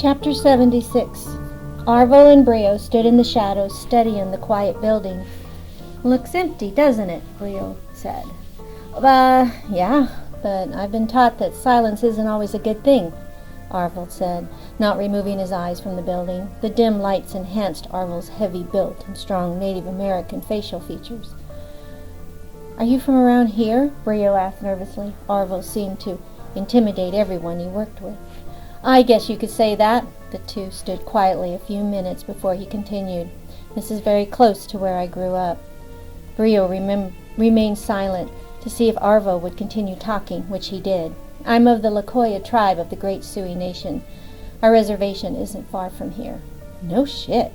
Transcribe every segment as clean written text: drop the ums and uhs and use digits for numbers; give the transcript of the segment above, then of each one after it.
Chapter 76. Arvo and Brio stood in the shadows, studying the quiet building. "Looks empty, doesn't it?" Brio said. Yeah, but I've been taught that silence isn't always a good thing," Arvo said, not removing his eyes from the building. The dim lights enhanced Arvo's heavy build and strong Native American facial features. "Are you from around here?" Brio asked nervously. Arvo seemed to intimidate everyone he worked with. "I guess you could say that." The two stood quietly a few minutes before he continued. "This is very close to where I grew up." Brio remained silent to see if Arvo would continue talking, which he did. "I'm of the Lokoya tribe of the Great Sioux Nation. Our reservation isn't far from here." "No shit,"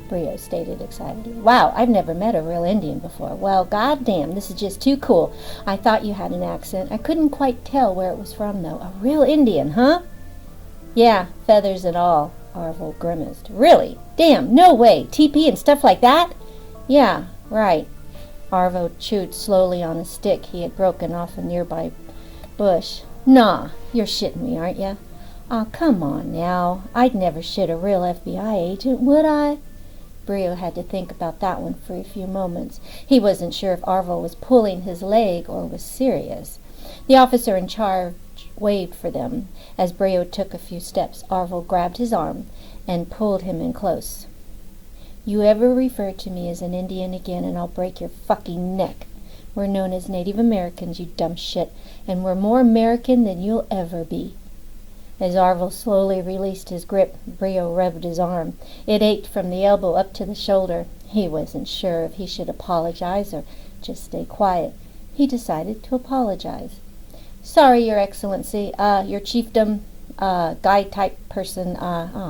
Brio stated excitedly. "Wow, I've never met a real Indian before. Well, goddamn, this is just too cool. I thought you had an accent. I couldn't quite tell where it was from, though. A real Indian, huh?" "Yeah, feathers and all," Arvo grimaced. "Really? Damn, no way. TP and stuff like that?" "Yeah, right." Arvo chewed slowly on a stick he had broken off a nearby bush. "Nah, you're shitting me, aren't you?" "Aw, come on now. I'd never shit a real FBI agent, would I?" Brio had to think about that one for a few moments. He wasn't sure if Arvo was pulling his leg or was serious. The officer in charge waved for them. As Brio took a few steps, Arvo grabbed his arm and pulled him in close. "You ever refer to me as an Indian again and I'll break your fucking neck. We're known as Native Americans, you dumb shit, and we're more American than you'll ever be." As Arvo slowly released his grip, Brio rubbed his arm. It ached from the elbow up to the shoulder. He wasn't sure if he should apologize or just stay quiet. He decided to apologize. "Sorry, Your Excellency, your chiefdom, guy-type person,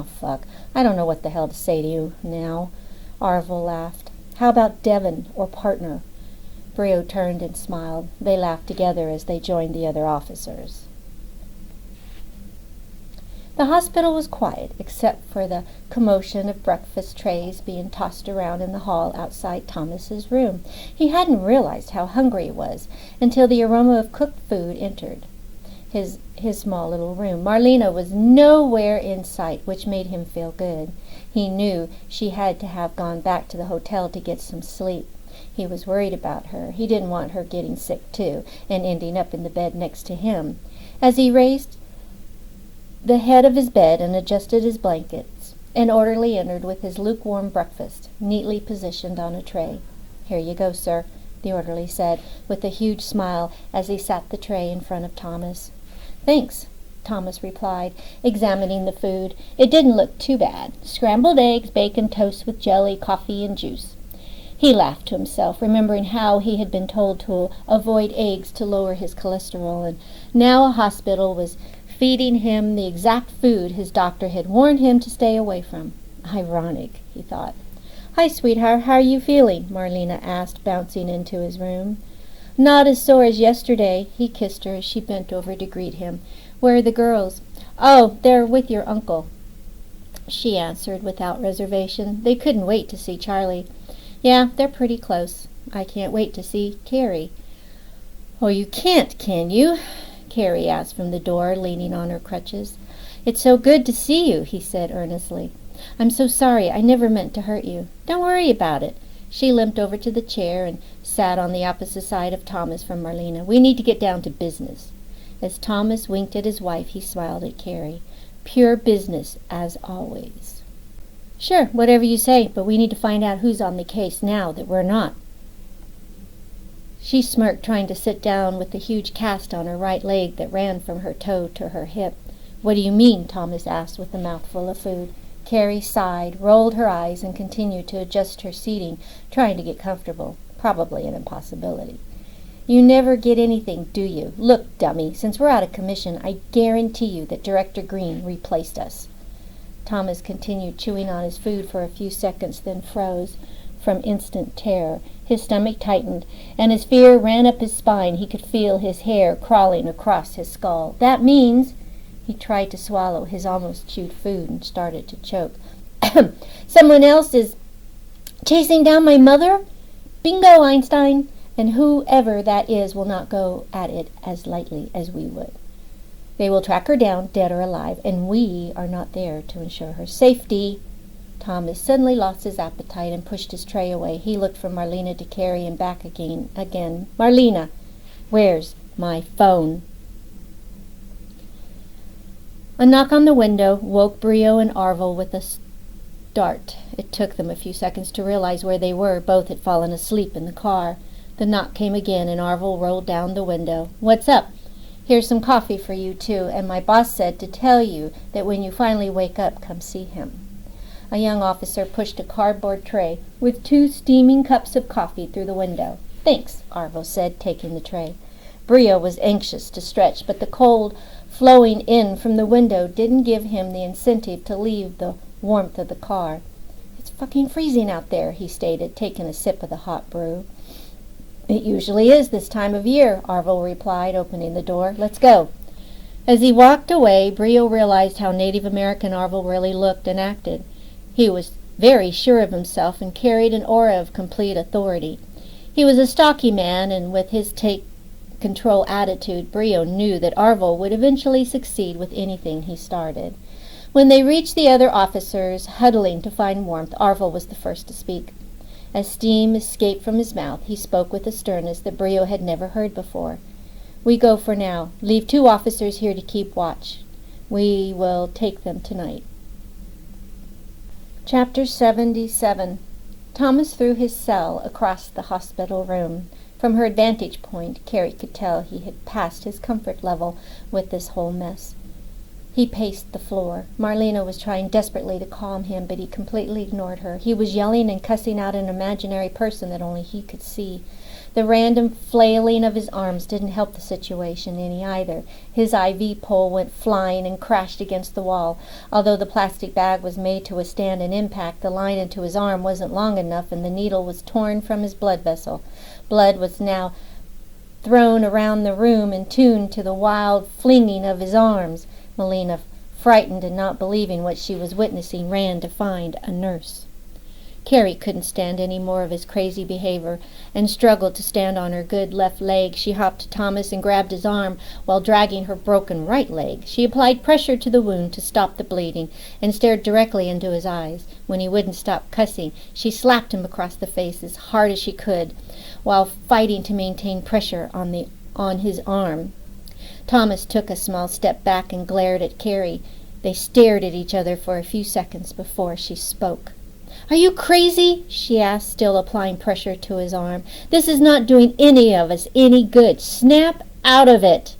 fuck. I don't know what the hell to say to you now." Arvo laughed. "How about Devon, or partner?" Brio turned and smiled. They laughed together as they joined the other officers. The hospital was quiet, except for the commotion of breakfast trays being tossed around in the hall outside Thomas's room. He hadn't realized how hungry he was until the aroma of cooked food entered his small little room. Marlena was nowhere in sight, which made him feel good. He knew she had to have gone back to the hotel to get some sleep. He was worried about her. He didn't want her getting sick, too, and ending up in the bed next to him. As he raised the head of his bed and adjusted his blankets, an orderly entered with his lukewarm breakfast, neatly positioned on a tray. "Here you go, sir," the orderly said, with a huge smile as he sat the tray in front of Thomas. "Thanks," Thomas replied, examining the food. It didn't look too bad. Scrambled eggs, bacon, toast with jelly, coffee, and juice. He laughed to himself, remembering how he had been told to avoid eggs to lower his cholesterol, and now a hospital was feeding him the exact food his doctor had warned him to stay away from. Ironic, he thought. "Hi, sweetheart, how are you feeling?" Marlena asked, bouncing into his room. "Not as sore as yesterday." He kissed her as she bent over to greet him. "Where are the girls?" "Oh, they're with your uncle," she answered without reservation. They couldn't wait to see Charlie. "Yeah, they're pretty close. I can't wait to see Carrie." "Oh, you can't, can you?" Carrie asked from the door, leaning on her crutches. "It's so good to see you," he said earnestly. "I'm so sorry. I never meant to hurt you." "Don't worry about it." She limped over to the chair and sat on the opposite side of Thomas from Marlena. "We need to get down to business." As Thomas winked at his wife, he smiled at Carrie. "Pure business, as always." "Sure, whatever you say, but we need to find out who's on the case now that we're not." She smirked, trying to sit down with the huge cast on her right leg that ran from her toe to her hip. "What do you mean?" Thomas asked with a mouthful of food. Carrie sighed, rolled her eyes, and continued to adjust her seating, trying to get comfortable. Probably an impossibility. "You never get anything, do you? Look, dummy, since we're out of commission, I guarantee you that Director Green replaced us." Thomas continued chewing on his food for a few seconds, then froze from instant terror. His stomach tightened, and as fear ran up his spine, he could feel his hair crawling across his skull. "That means—" He tried to swallow his almost chewed food and started to choke. "Someone else is chasing down my mother? Bingo, Einstein! And whoever that is will not go at it as lightly as we would." They will track her down, dead or alive, and we are not there to ensure her safety." Thomas suddenly lost his appetite and pushed his tray away. He looked from Marlena to Carrie and back again. "Marlena, where's my phone?" A knock on the window woke Brio and Arvel with a start. It took them a few seconds to realize where they were. Both had fallen asleep in the car. The knock came again, and Arvel rolled down the window. "What's up?" "Here's some coffee for you, too, and my boss said to tell you that when you finally wake up, come see him." A young officer pushed a cardboard tray with 2 steaming cups of coffee through the window. "Thanks," Arvel said, taking the tray. Brio was anxious to stretch, but the cold flowing in from the window didn't give him the incentive to leave the warmth of the car. "It's fucking freezing out there," he stated, taking a sip of the hot brew. "It usually is this time of year," Arvel replied, opening the door. "Let's go." As he walked away, Brio realized how Native American Arvel really looked and acted. He was very sure of himself and carried an aura of complete authority. He was a stocky man, and with his take-control attitude, Brio knew that Arvel would eventually succeed with anything he started. When they reached the other officers huddling to find warmth, Arvel was the first to speak. As steam escaped from his mouth, he spoke with a sternness that Brio had never heard before. "We go for now. Leave 2 officers here to keep watch. We will take them tonight." Chapter 77. Thomas threw his cell across the hospital room. From her vantage point, Carrie could tell he had passed his comfort level with this whole mess. He paced the floor. Marlena was trying desperately to calm him, but he completely ignored her. He was yelling and cussing out an imaginary person that only he could see. The random flailing of his arms didn't help the situation any either. His IV pole went flying and crashed against the wall. Although the plastic bag was made to withstand an impact, the line into his arm wasn't long enough, and the needle was torn from his blood vessel. Blood was now thrown around the room in tune to the wild flinging of his arms. Marlena, frightened and not believing what she was witnessing, ran to find a nurse. Carrie couldn't stand any more of his crazy behavior and struggled to stand on her good left leg. She hopped to Thomas and grabbed his arm while dragging her broken right leg. She applied pressure to the wound to stop the bleeding and stared directly into his eyes. When he wouldn't stop cussing, she slapped him across the face as hard as she could while fighting to maintain pressure on his arm. Thomas took a small step back and glared at Carrie. They stared at each other for a few seconds before she spoke. "Are you crazy?" she asked, still applying pressure to his arm. "This is not doing any of us any good. Snap out of it."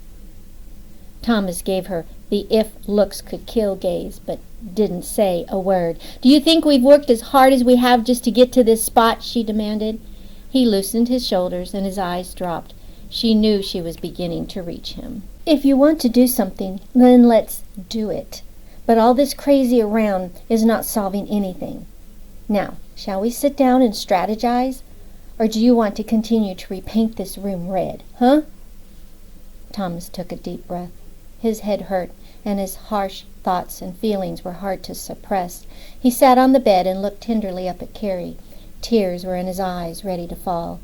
Thomas gave her the "if looks could kill" gaze, but didn't say a word. "Do you think we've worked as hard as we have just to get to this spot?" she demanded. He loosened his shoulders and his eyes dropped. She knew she was beginning to reach him. "If you want to do something, then let's do it. But all this crazy around is not solving anything. Now, shall we sit down and strategize? Or do you want to continue to repaint this room red, huh?" Thomas took a deep breath. His head hurt, and his harsh thoughts and feelings were hard to suppress. He sat on the bed and looked tenderly up at Carrie. Tears were in his eyes, ready to fall.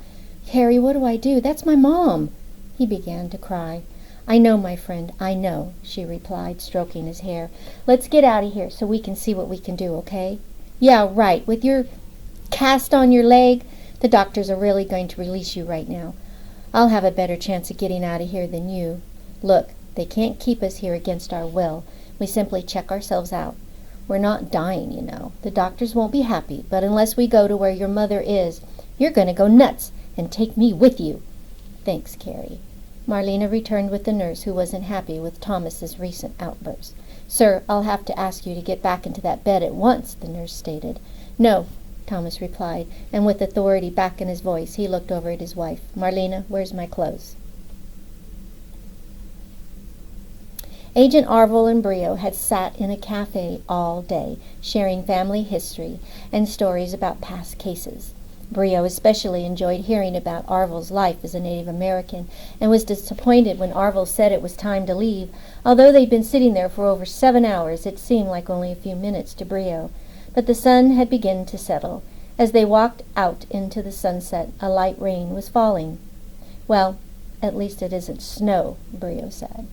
"Carrie, what do I do? That's my mom." He began to cry. "I know, my friend, I know," she replied, stroking his hair. "Let's get out of here so we can see what we can do, okay?" "Yeah, right. With your cast on your leg, the doctors are really going to release you right now. I'll have a better chance of getting out of here than you. Look, they can't keep us here against our will. We simply check ourselves out. We're not dying, you know. The doctors won't be happy, but unless we go to where your mother is, you're going to go nuts and take me with you." "Thanks, Carrie." Marlena returned with the nurse, who wasn't happy with Thomas's recent outburst. "Sir, I'll have to ask you to get back into that bed at once," the nurse stated. "No," Thomas replied, and with authority back in his voice, he looked over at his wife. "Marlena, where's my clothes?" Agent Arvel and Brio had sat in a cafe all day, sharing family history and stories about past cases. Brio especially enjoyed hearing about Arvel's life as a Native American and was disappointed when Arvel said it was time to leave. Although they'd been sitting there for over 7 hours, it seemed like only a few minutes to Brio. But the sun had begun to settle. As they walked out into the sunset, a light rain was falling. "Well, at least it isn't snow," Brio said.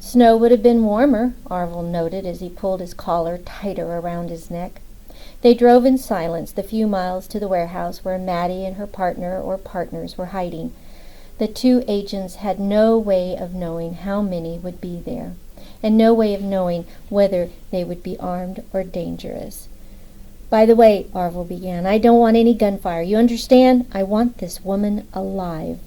Snow would have been warmer, Arvil noted as he pulled his collar tighter around his neck. They drove in silence the few miles to the warehouse where Maddie and her partner or partners were hiding. The two agents had no way of knowing how many would be there, and no way of knowing whether they would be armed or dangerous. "By the way," Arvil began, "I don't want any gunfire. You understand? I want this woman alive."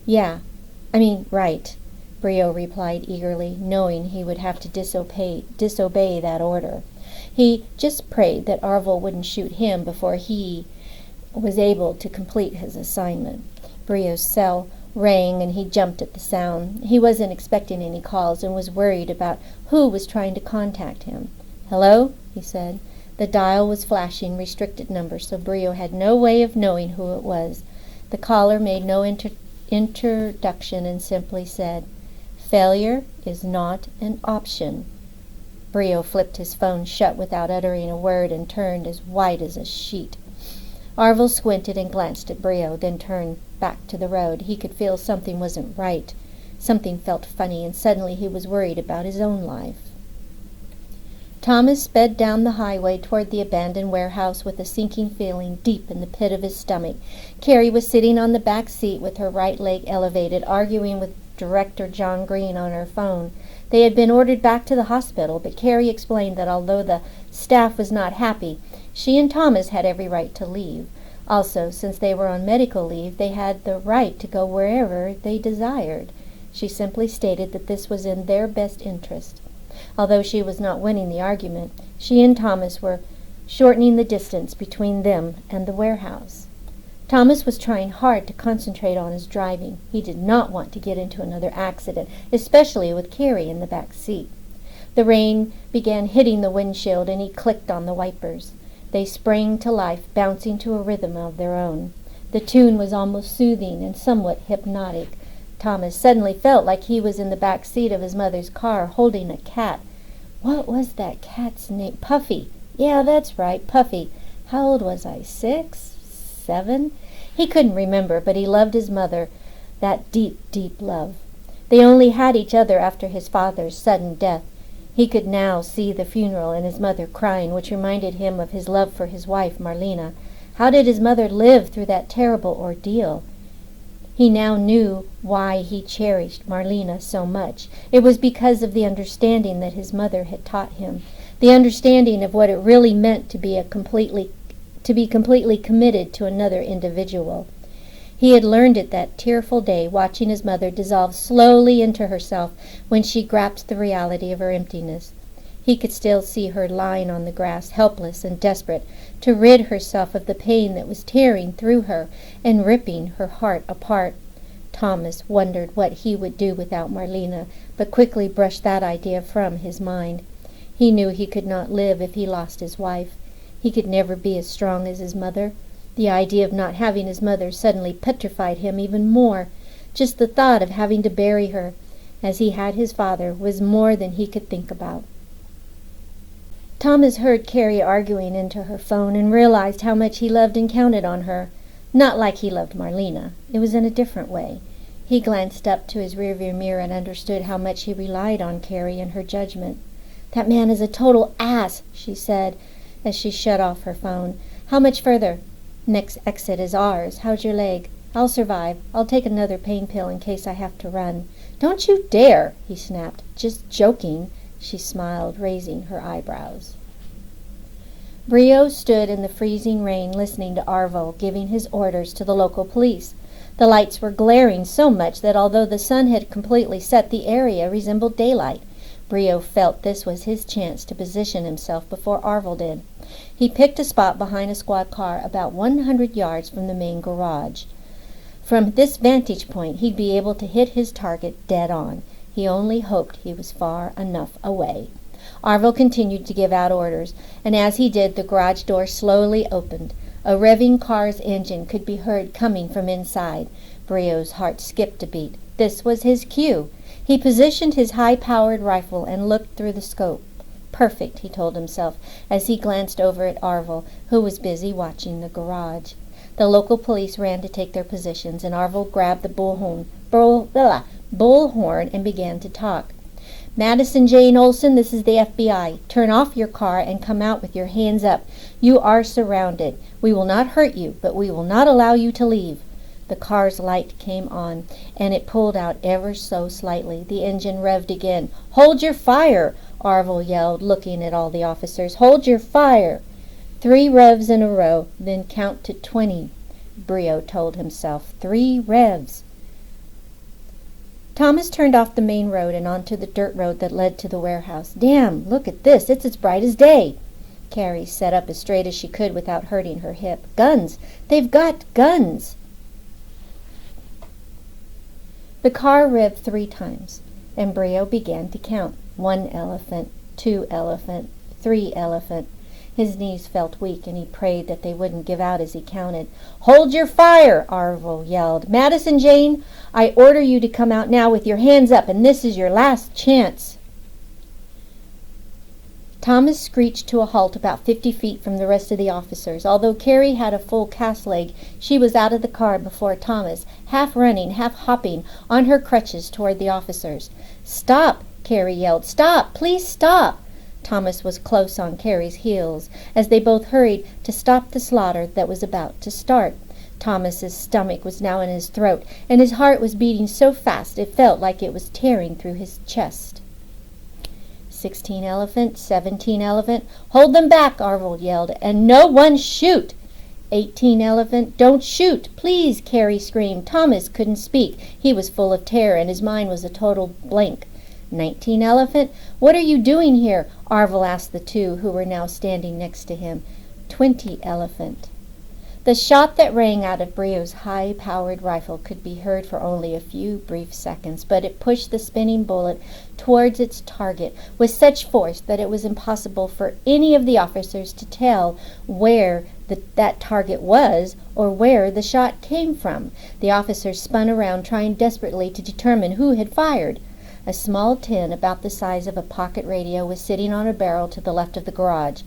Right," Brio replied eagerly, knowing he would have to disobey that order. He just prayed that Arvil wouldn't shoot him before he was able to complete his assignment. Brio's cell rang and he jumped at the sound. He wasn't expecting any calls and was worried about who was trying to contact him. "Hello?" he said. The dial was flashing restricted numbers, so Brio had no way of knowing who it was. The caller made no introduction and simply said, "Failure is not an option." Brio flipped his phone shut without uttering a word and turned as white as a sheet. Arvil squinted and glanced at Brio, then turned back to the road. He could feel something wasn't right. Something felt funny, and suddenly he was worried about his own life. Thomas sped down the highway toward the abandoned warehouse with a sinking feeling deep in the pit of his stomach. Carrie was sitting on the back seat with her right leg elevated, arguing with Director John Green on her phone. They had been ordered back to the hospital, but Carrie explained that although the staff was not happy, she and Thomas had every right to leave. Also, since they were on medical leave, they had the right to go wherever they desired. She simply stated that this was in their best interest. Although she was not winning the argument, she and Thomas were shortening the distance between them and the warehouse. Thomas was trying hard to concentrate on his driving. He did not want to get into another accident, especially with Carrie in the back seat. The rain began hitting the windshield and he clicked on the wipers. They sprang to life, bouncing to a rhythm of their own. The tune was almost soothing and somewhat hypnotic. Thomas suddenly felt like he was in the back seat of his mother's car holding a cat. What was that cat's name? Puffy. Yeah, that's right, Puffy. How old was I? 6? 7? He couldn't remember, but he loved his mother, that deep, deep love. They only had each other after his father's sudden death. He could now see the funeral and his mother crying, which reminded him of his love for his wife, Marlena. How did his mother live through that terrible ordeal? He now knew why he cherished Marlena so much. It was because of the understanding that his mother had taught him, the understanding of what it really meant to be completely committed to another individual. He had learned it that tearful day, watching his mother dissolve slowly into herself when she grasped the reality of her emptiness. He could still see her lying on the grass, helpless and desperate, to rid herself of the pain that was tearing through her and ripping her heart apart. Thomas wondered what he would do without Marlena, but quickly brushed that idea from his mind. He knew he could not live if he lost his wife. He could never be as strong as his mother. The idea of not having his mother suddenly petrified him even more. Just the thought of having to bury her, as he had his father, was more than he could think about. Thomas heard Carrie arguing into her phone and realized how much he loved and counted on her. Not like he loved Marlena. It was in a different way. He glanced up to his rearview mirror and understood how much he relied on Carrie and her judgment. "That man is a total ass," she said as she shut off her phone. "How much further?" "Next exit is ours. How's your leg?" "I'll survive. I'll take another pain pill in case I have to run." "Don't you dare," he snapped. "Just joking." She smiled, raising her eyebrows. Brio stood in the freezing rain listening to Arvil giving his orders to the local police. The lights were glaring so much that although the sun had completely set, the area resembled daylight. Brio felt this was his chance to position himself before Arvil did. He picked a spot behind a squad car about 100 yards from the main garage. From this vantage point, he'd be able to hit his target dead on. He only hoped he was far enough away. Arvil continued to give out orders, and as he did, the garage door slowly opened. A revving car's engine could be heard coming from inside. Brio's heart skipped a beat. This was his cue. He positioned his high-powered rifle and looked through the scope. Perfect, he told himself, as he glanced over at Arvil, who was busy watching the garage. The local police ran to take their positions, and Arvil grabbed the bullhorn and began to talk. Madison Jane Olson, this is the FBI. Turn off your car and come out with your hands up. You are surrounded. We will not hurt you, but we will not allow you to leave. The car's light came on, and it pulled out ever so slightly. The engine revved again. Hold your fire, Arvil yelled, looking at all the officers. Hold your fire. 3 revs in a row, then count to 20, Brio told himself. 3 revs. Thomas turned off the main road and onto the dirt road that led to the warehouse. Damn, look at this. It's as bright as day. Carrie sat up as straight as she could without hurting her hip. Guns. They've got guns. The car revved 3 times, and Brio began to count. 1 elephant, 2 elephant, 3 elephant. His knees felt weak, and he prayed that they wouldn't give out as he counted. Hold your fire, Arvil yelled. Madison Jane, I order you to come out now with your hands up, and this is your last chance. Thomas screeched to a halt about 50 feet from the rest of the officers. Although Carrie had a full cast leg, she was out of the car before Thomas, half running, half hopping, on her crutches toward the officers. Stop, Carrie yelled. Stop, please stop. Thomas was close on Carrie's heels as they both hurried to stop the slaughter that was about to start. Thomas's stomach was now in his throat, and his heart was beating so fast it felt like it was tearing through his chest. 16 elephant, 17 elephant. Hold them back, Arvil yelled, and no one shoot. 18 elephant, don't shoot, please, Carrie screamed. Thomas couldn't speak. He was full of terror, and his mind was a total blank. 19 elephant, what are you doing here? Arvil asked the 2 who were now standing next to him. 20 elephant. The shot that rang out of Brio's high-powered rifle could be heard for only a few brief seconds, but it pushed the spinning bullet towards its target with such force that it was impossible for any of the officers to tell where that target was or where the shot came from. The officers spun around, trying desperately to determine who had fired. A small tin about the size of a pocket radio was sitting on a barrel to the left of the garage.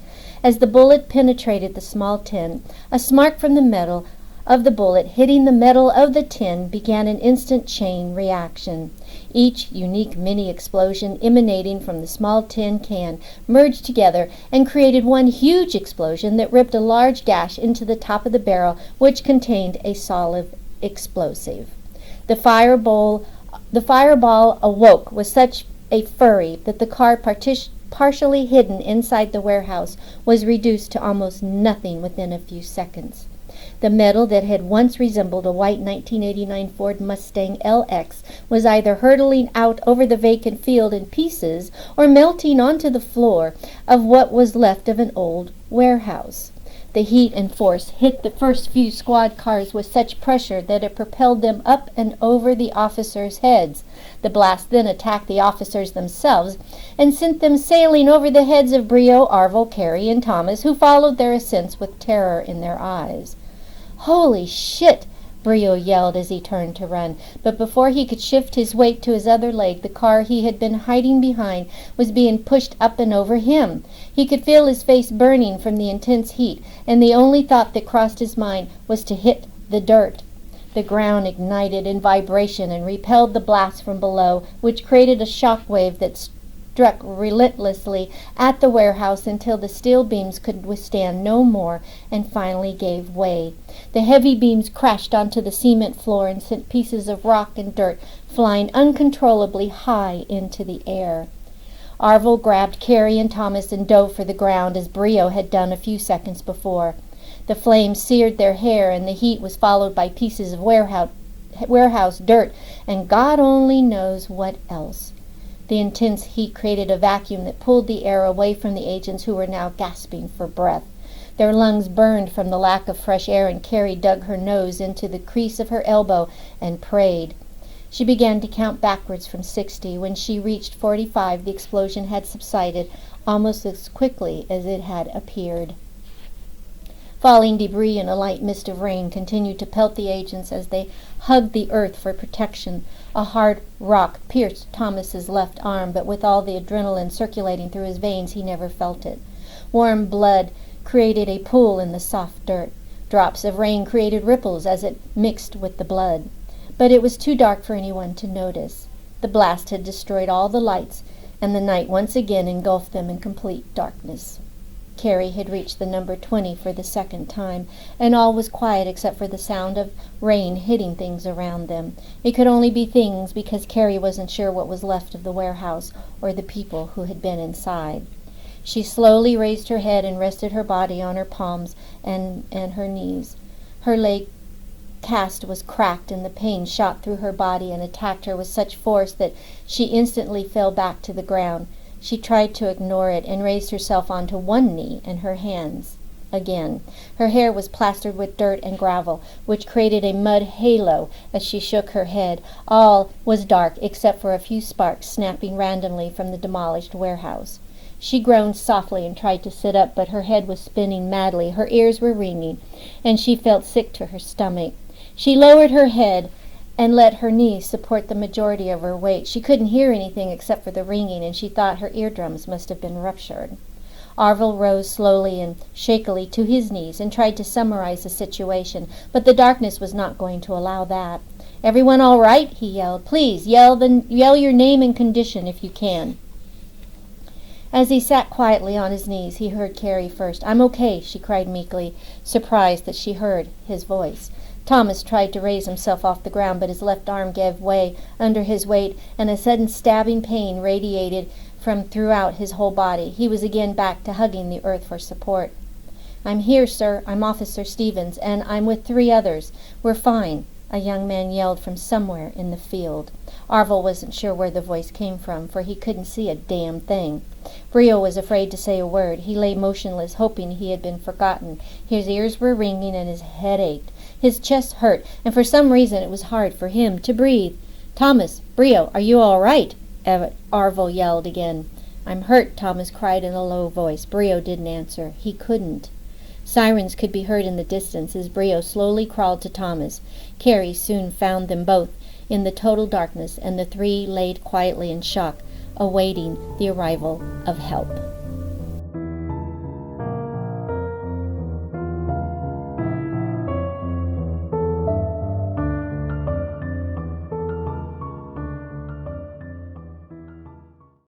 As the bullet penetrated the small tin, a spark from the metal of the bullet hitting the metal of the tin began an instant chain reaction. Each unique mini-explosion emanating from the small tin can merged together and created one huge explosion that ripped a large gash into the top of the barrel, which contained a solid explosive. The fireball awoke with such a fury that the car partially hidden inside the warehouse was reduced to almost nothing within a few seconds. The metal that had once resembled a white 1989 Ford Mustang LX was either hurtling out over the vacant field in pieces or melting onto the floor of what was left of an old warehouse. The heat and force hit the first few squad cars with such pressure that it propelled them up and over the officers' heads. The blast then attacked the officers themselves and sent them sailing over the heads of Brio, Arvil, Carrie, and Thomas, who followed their ascents with terror in their eyes. Holy shit! Brio yelled as he turned to run, but before he could shift his weight to his other leg, the car he had been hiding behind was being pushed up and over him. He could feel his face burning from the intense heat, and the only thought that crossed his mind was to hit the dirt. The ground ignited in vibration and repelled the blast from below, which created a shock wave that struck relentlessly at the warehouse until the steel beams could withstand no more and finally gave way. The heavy beams crashed onto the cement floor and sent pieces of rock and dirt flying uncontrollably high into the air. Arvil grabbed Carrie and Thomas and dove for the ground as Brio had done a few seconds before. The flames seared their hair, and the heat was followed by pieces of warehouse dirt and God only knows what else. The intense heat created a vacuum that pulled the air away from the agents, who were now gasping for breath. Their lungs burned from the lack of fresh air, and Carrie dug her nose into the crease of her elbow and prayed. She began to count backwards from 60. When she reached 45, the explosion had subsided almost as quickly as it had appeared. Falling debris and a light mist of rain continued to pelt the agents as they hugged the earth for protection. A hard rock pierced Thomas's left arm, but with all the adrenaline circulating through his veins, he never felt it. Warm blood created a pool in the soft dirt. Drops of rain created ripples as it mixed with the blood. But it was too dark for anyone to notice. The blast had destroyed all the lights and the night once again engulfed them in complete darkness. Carrie had reached the number 20 for the second time, and all was quiet except for the sound of rain hitting things around them. It could only be things because Carrie wasn't sure what was left of the warehouse or the people who had been inside. She slowly raised her head and rested her body on her palms and her knees. Her leg cast was cracked, and the pain shot through her body and attacked her with such force that she instantly fell back to the ground. She tried to ignore it and raised herself onto one knee and her hands again. Her hair was plastered with dirt and gravel, which created a mud halo as she shook her head. All was dark except for a few sparks snapping randomly from the demolished warehouse. She groaned softly and tried to sit up, but her head was spinning madly, her ears were ringing, and she felt sick to her stomach. She lowered her head and let her knees support the majority of her weight. She couldn't hear anything except for the ringing, and she thought her eardrums must have been ruptured. Arvel rose slowly and shakily to his knees and tried to summarize the situation, but the darkness was not going to allow that. "Everyone all right?" he yelled. "Please, yell your name and condition if you can." As he sat quietly on his knees, he heard Carrie first. "I'm okay," she cried meekly, surprised that she heard his voice. Thomas tried to raise himself off the ground, but his left arm gave way under his weight, and a sudden stabbing pain radiated from throughout his whole body. He was again back to hugging the earth for support. "I'm here, sir. I'm Officer Stevens, and I'm with 3 others. We're fine," a young man yelled from somewhere in the field. Arvel wasn't sure where the voice came from, for he couldn't see a damn thing. Brio was afraid to say a word. He lay motionless, hoping he had been forgotten. His ears were ringing and his head ached. His chest hurt, and for some reason it was hard for him to breathe. "Thomas, Brio, are you all right?" Arvel yelled again. "I'm hurt," Thomas cried in a low voice. Brio didn't answer. He couldn't. Sirens could be heard in the distance as Brio slowly crawled to Thomas. Carrie soon found them both in the total darkness, and the 3 laid quietly in shock, awaiting the arrival of help.